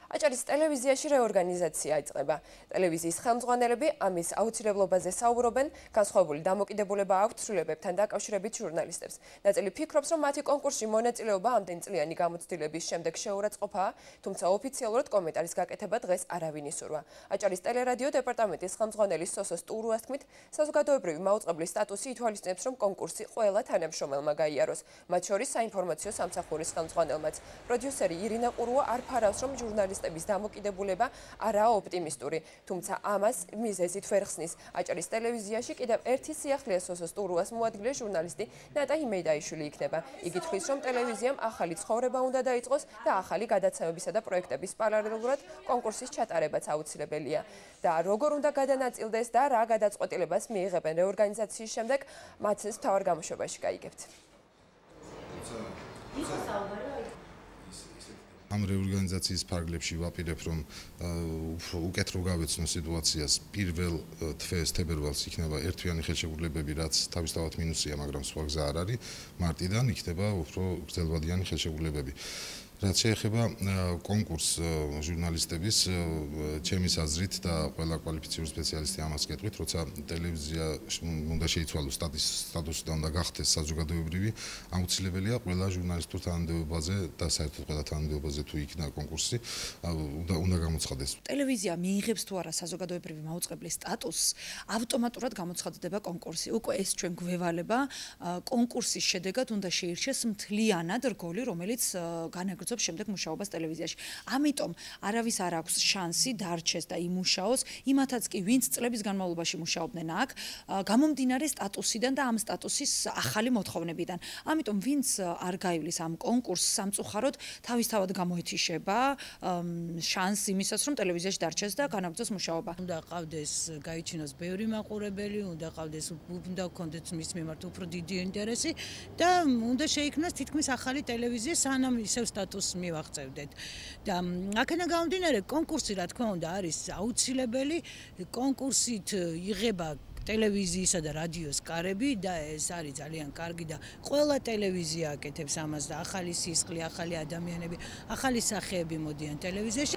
აჭარის ტელევიზიაში რეორგანიზაცია იწყება. ტელევიზიის ხელმძღვანელები ამის აუცილებლობაზე საუბრობენ, განსხვავებული დამოკიდებულება აქვთ ცვლილებებთან დაკავშირებით ჟურნალისტებს. ნაწილი ფიქრობს, რომ მათი კონკურსში მონაწილეობა ამდენწლიანი გამოცდილების შემდეგ შეურაცხყოფაა, თუმცა ოფიციალურად კომენტარის გაკეთება დღეს არავინ ისურვა. აჭარის ტელერადიო დეპარტამენტის ხელმძღვანელი სოსოს ტურუას თქმით, საზოგადოებრივი მაუწყებლის სტატუსი ითვალისწინებს, რომ კონკურსი ყველა თანამშრომელმა გაიაროს, მათ შორის საინფორმაციო სამსახურის ხელმძღვანელმაც. პროდიუსერი ირინა ყურუა არ ფარავს, რომ ჟურნალისტების დამოკიდებულება არაა ოპტიმისტური, თუმცა ამას მიზეზით ვერ ხსნის. აჭარის ტელევიზიაში კიდევ ერთი სიახლეა სოსოს ტურუას მოადგილე ჟურნალისტი ნატა იმეიდაიშვილი იქნება. იგი თვლის, რომ ტელევიზიამ ახალი ცხოვრება უნდა დაიწყოს და ახალი გადაცემებისა და პროექტების პარალელურად კონკურსის ჩატარებაც აუცილებელია. და როგორ უნდა გადანაწილდეს და რა გადაწყვეტილებას მიიღებენ რეორგანიზაციის შემდეგ, მათს მთავარ გამოშვებაში გაიგებთ. ამ რეორგანიზაციის ფარგლებში ვაპირებ, რომ უკეთრო გავეცნო სიტუაციას. პირველ თვეს თებერვალს იქნება ერთვიანი ხელშეკრულებები, რაც თავისთავად მინუსია, მაგრამ სხვა გზა არ არის. მარტიდან იქნება უფრო გრძელვადიანი ხელშეკრულებები. რაც შეეხება კონკურს ჟურნალისტების, ჩემის აზრით და ყველა კვალიფიციური სპეციალისტი ამას გეტყვით, როცა ტელევიზია უნდა შეიცვალოს სტატუსი და უნდა გახდეს საზოგადოებრივი, აუცილებელია ყველა ჟურნალისტურ თანამდებობაზე და საერთოდ ყველა თანამდებობაზე თუ იქნა კონკურსი, უნდა გამოცხადდეს. ტელევიზია მიიღებს თუ არა საზოგადოებრივი მაუწყებლის სტატუსს, ავტომატურად გამოცხადდება კონკურსი. უკვე ეს ჩვენ გვევალება, კონკურსის შედეგად უნდა შეირჩეს მთლიანად რგოლი, რომელიც განაგრძობს შემდეგ მუშაობას ტელევიზიაში. ამიტომ არავის არ აქვს შანსი დარჩეს და იმუშაოს, იმათაც კი, ვინც წლების განმავლობაში მუშაობდნენ აქ, გამომდინარე სტატუსიდან და ამ სტატუსის ახალი მოთხოვნებიდან. ამიტომ ვინც არ გაივლის ამ კონკურსს სამწუხაროდ თავისთავად გამოეთიშება შანსი იმისას, რომ ტელევიზიაში დარჩეს და განაგრძოს მუშაობა. უნდა ყავდეს გაიჩინოს ბევრი მაყურებელი, უნდა გქონდეს მის მიმართ უფრო დიდი ინტერესი და უნდა შეიქმნას თითქმის ახალი ტელევიზია, სანამ ისევ სტატუსს მივაღწევდეთ. და აქედან გამომდინარე, კონკურსი რა თქმა უნდა არის აუცილებელი, კონკურსით იღება ტელევიზიისა და რადიოს კარები და ეს არის ძალიან კარგი და ყველა ტელევიზია აკეთებს ამას და ახალი სისხლი, ახალი ადამიანები, ახალი სახეები მოდიან ტელევიზიაში.